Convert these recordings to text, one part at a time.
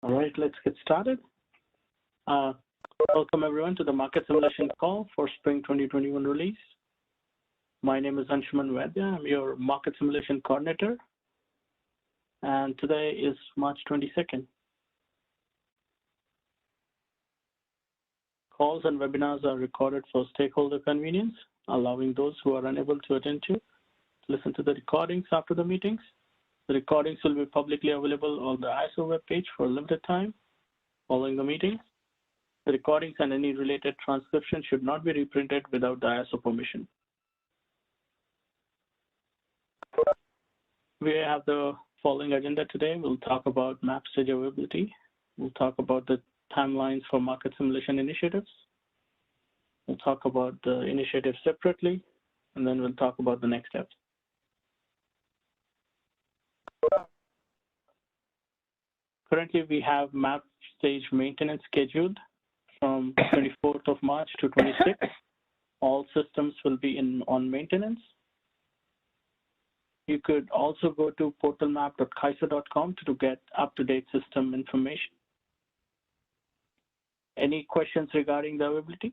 All right, let's get started. Welcome everyone to the market simulation call for spring 2021 release. My name is Anshuman Vaidya. I'm your market simulation coordinator. And today is March 22nd. Calls and webinars are recorded for stakeholder convenience, allowing those who are unable to attend to listen to the recordings after the meetings. The recordings will be publicly available on the ISO webpage for a limited time following the meeting. The recordings and any related transcription should not be reprinted without the ISO permission. We have the following agenda today. We'll talk about map stage availability. We'll talk about the timelines for market simulation initiatives. We'll talk about the initiatives separately, and then we'll talk about the next steps. Currently, we have map stage maintenance scheduled from 24th of March to 26th. All systems will be on maintenance. You could also go to portalmap.kaiser.com to get up-to-date system information. Any questions regarding the availability?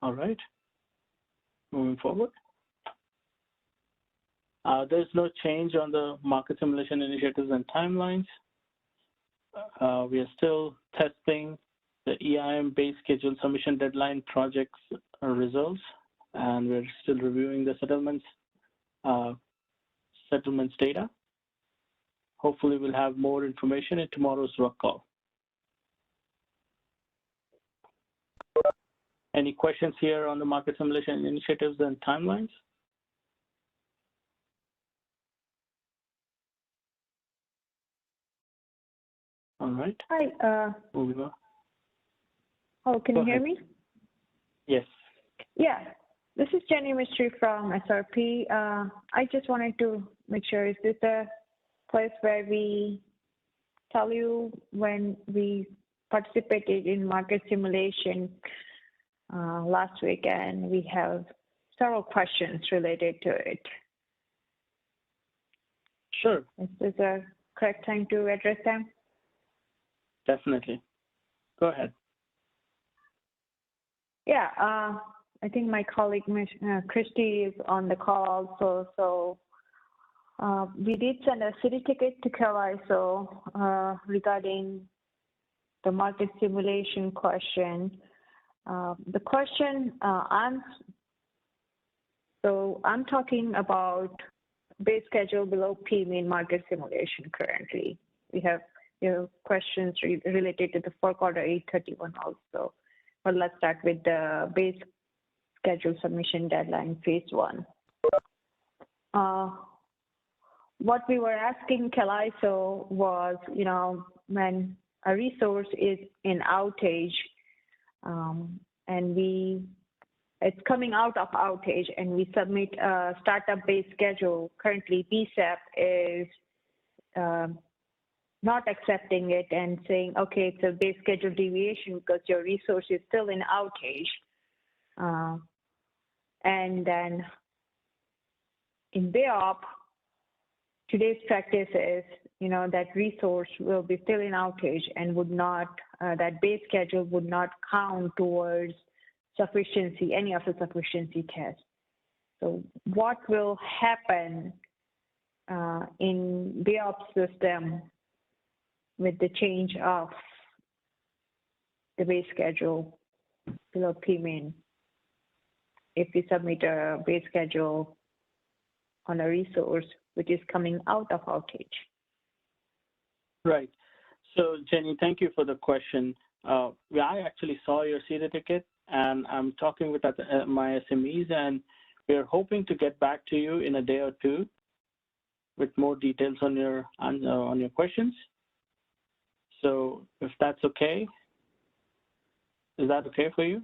All right. Moving forward. There's no change on the market simulation initiatives and timelines. We are still testing the EIM base schedule submission deadline projects results, and we're still reviewing the settlements data. Hopefully we'll have more information in tomorrow's work call. Any questions here on the market simulation initiatives and timelines? All right. Hi. Moving on. Oh, can you hear me? Yes. Yeah. This is Jenny Mystery from SRP. I just wanted to make sure, is this a place where we tell you when we participated in market simulation last week, and we have several questions related to it? Sure. Is this a correct time to address them? Definitely. Go ahead. Yeah, I think my colleague Christy is on the call also. So we did send a city ticket to CalISO regarding the market simulation question. The question I'm talking about base schedule below P-mean market simulation currently. We have questions related to the fourth quarter 831 also. But let's start with the base schedule submission deadline phase 1. What we were asking CalISO was, when a resource is in outage, and it's coming out of outage, and we submit a startup base schedule. Currently, BSEP is not accepting it and saying, okay, it's a base schedule deviation because your resource is still in outage. And then in BEOP, today's practice is, that resource will be still in outage and would not, that base schedule would not count towards sufficiency, any of the sufficiency tests. So what will happen in BEOP system with the change of the base schedule below P-mean if we submit a base schedule on a resource which is coming out of outage? Right. So Jenny, thank you for the question. I actually saw your CETA ticket, and I'm talking with my SMEs, and we're hoping to get back to you in a day or two with more details on your questions. So if that's okay, is that okay for you?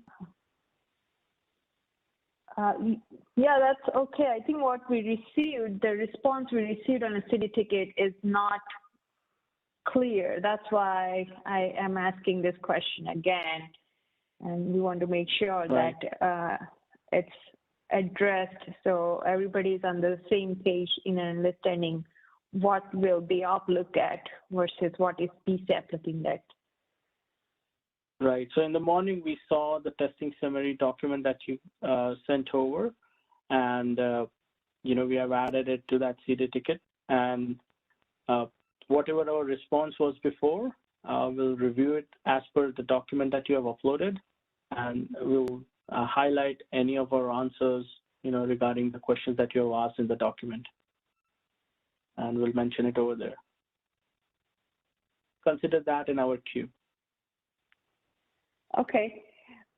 Yeah, that's okay. I think what we received, the response we received on a city ticket is not clear. That's why I am asking this question again. And we want to make sure right. that it's addressed so everybody's on the same page in understanding what will BOP look at versus what is PSAP looking at? Right. So in the morning, we saw the testing summary document that you sent over, and we have added it to that CD ticket. And whatever our response was before, we'll review it as per the document that you have uploaded, and we'll highlight any of our answers, regarding the questions that you have asked in the document, and we'll mention it over there. Consider that in our queue. Okay.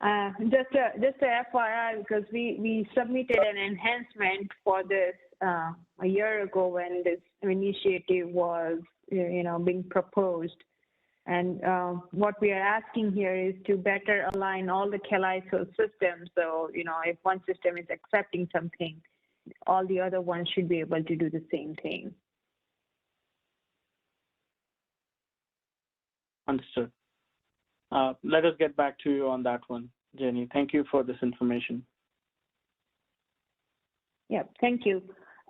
Just a FYI, because we submitted an enhancement for this a year ago when this initiative was being proposed. And what we are asking here is to better align all the CAISO systems. So, if one system is accepting something, all the other ones should be able to do the same thing. Understood. Let us get back to you on that one, Jenny. Thank you for this information. Yeah, thank you.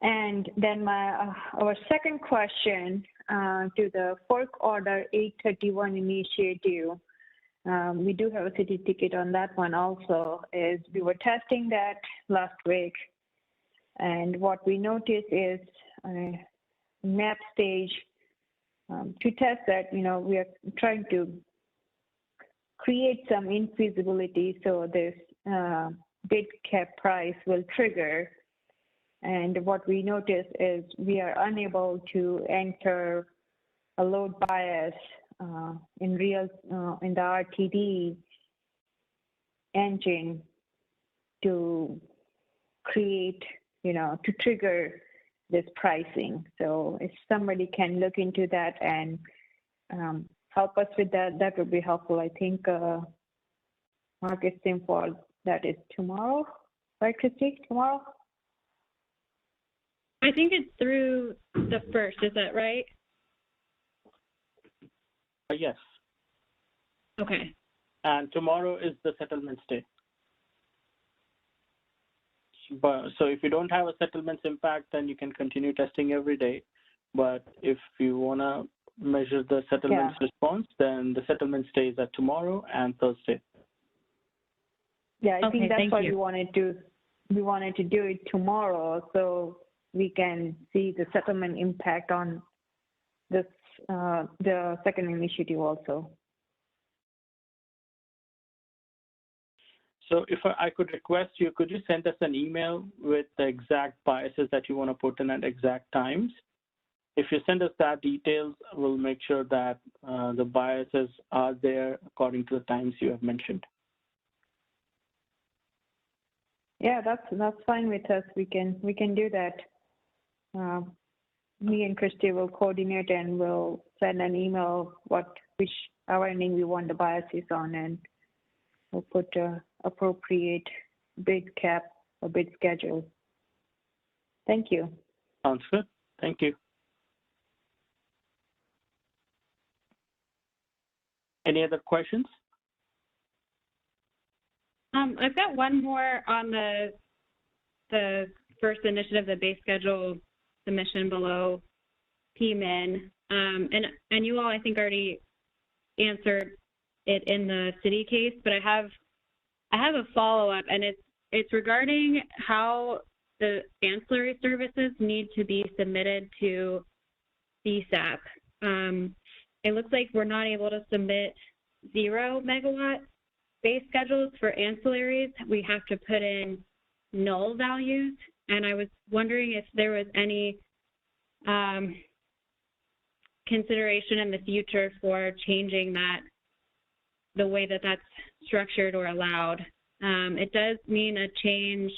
And then our second question to the FERC Order 831 initiative, we do have a city ticket on that one also, is we were testing that last week. And what we noticed is map stage to test that, we are trying to create some infeasibility so this bid cap price will trigger. And what we notice is we are unable to enter a load bias in the RTD engine to create, to trigger this pricing. So if somebody can look into that and help us with that, that would be helpful. I think Market Simford, that is tomorrow, right, Christy? Tomorrow? I think it's through the 1st, is that right? Yes. Okay. And tomorrow is the settlements day. But so if you don't have a settlements impact, then you can continue testing every day. But if you want to measure the settlements response, then the settlement stays at tomorrow and Thursday. Yeah, I think that's why you. we wanted to do it tomorrow, so we can see the settlement impact on this the second initiative also. So if I could request you, could you send us an email with the exact biases that you want to put in at exact times? If you send us that details, we'll make sure that the biases are there according to the times you have mentioned. Yeah, that's fine with us. We can do that. Me and Christy will coordinate and we'll send an email which ending we want the biases on, and we'll put appropriate bid cap or bid schedule. Thank you. Sounds good. Thank you. Any other questions? I've got one more on the first initiative, the base schedule submission below PMIN. And you all, I think, already answered it in the city case, but I have a follow-up, and it's regarding how the ancillary services need to be submitted to BSAP. It looks like we're not able to submit 0 megawatt base schedules for ancillaries. We have to put in null values, and I was wondering if there was any consideration in the future for changing that, the way that that's structured or allowed. It does mean a change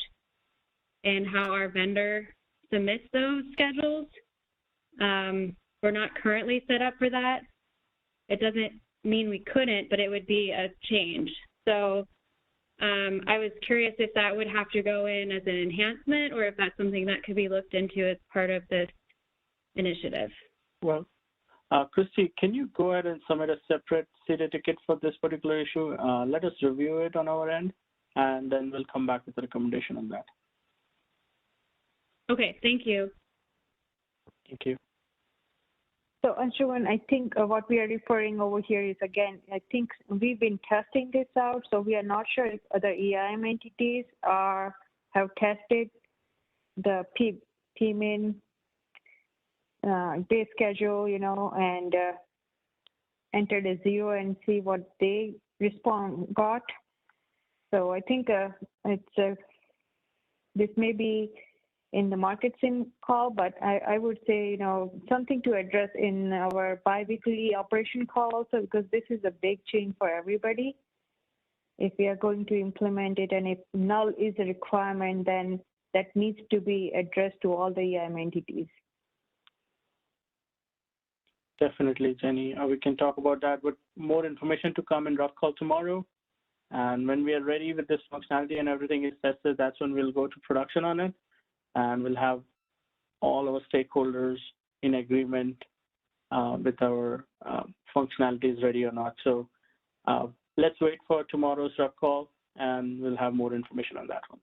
in how our vendor submits those schedules. We're not currently set up for that. It doesn't mean we couldn't, but it would be a change. So I was curious if that would have to go in as an enhancement, or if that's something that could be looked into as part of this initiative. Well, Christy, can you go ahead and submit a separate city ticket for this particular issue? Let us review it on our end, and then we'll come back with a recommendation on that. Okay, thank you. Thank you. So Anshuman, I think what we are referring over here is, again, I think we've been testing this out, so we are not sure if other EIM entities have tested the PMIN day schedule, and entered a 0 and see what they got. So I think this may be in the market sim call, but I would say, something to address in our biweekly operation call also, because this is a big change for everybody. If we are going to implement it, and if null is a requirement, then that needs to be addressed to all the EIM entities. Definitely, Jenny. We can talk about that, but more information to come in rough call tomorrow. And when we are ready with this functionality and everything is tested, that's when we'll go to production on it. And we'll have all our stakeholders in agreement with our functionalities ready or not. So let's wait for tomorrow's rough call, and we'll have more information on that one.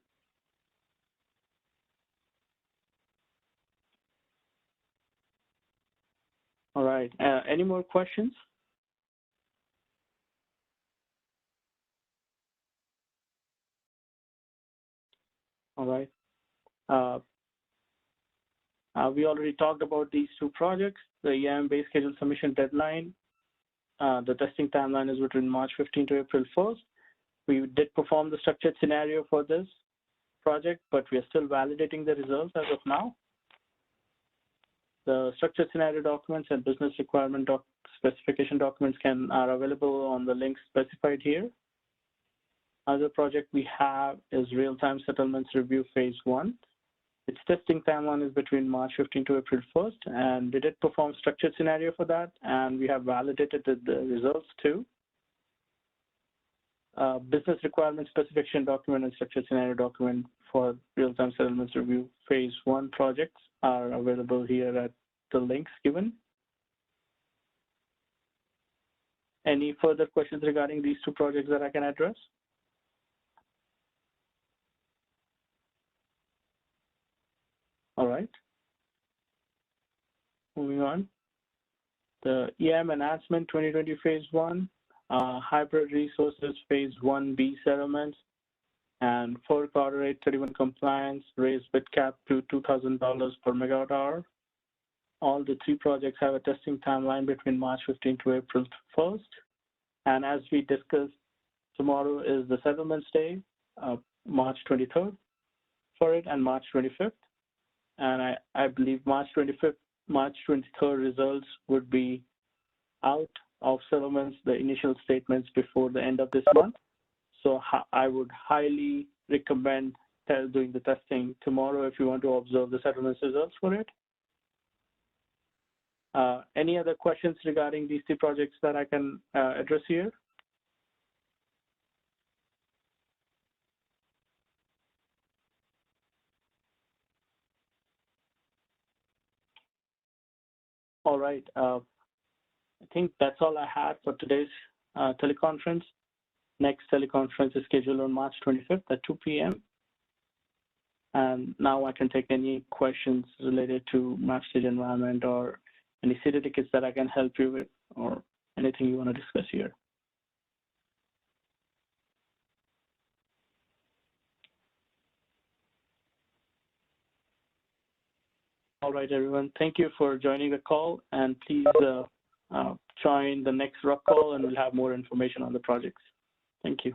All right. Any more questions? All right. We already talked about these two projects. The EIM base schedule submission deadline, the testing timeline is between March 15 to April 1st. We did perform the structured scenario for this project, but we are still validating the results as of now. The structured scenario documents and business requirement specification documents are available on the links specified here. Other project we have is real-time settlements review phase 1. Its testing timeline is between March 15 to April 1st, and we did perform structured scenario for that, and we have validated the results too. Business requirement specification document and structured scenario document for real-time settlements review phase 1 projects are available here at the links given. Any further questions regarding these two projects that I can address? All right. Moving on. The EIM enhancement 2020 phase 1, hybrid resources phase 1B settlements, and FERC Order 831 compliance, raised bid cap to $2,000 per megawatt hour. All the three projects have a testing timeline between March 15 to April 1st. And as we discussed, tomorrow is the settlements day, March 23rd for it, and March 25th. And I believe March 23rd results would be out of settlements, the initial statements before the end of this month. So I would highly recommend doing the testing tomorrow if you want to observe the settlements results for it. Any other questions regarding these three projects that I can address here? All right. I think that's all I had for today's teleconference. Next teleconference is scheduled on March 25th at 2 p.m. And now I can take any questions related to MapStage environment or any city tickets that I can help you with, or anything you want to discuss here. All right, everyone. Thank you for joining the call, and please join the next rock call, and we'll have more information on the projects. Thank you.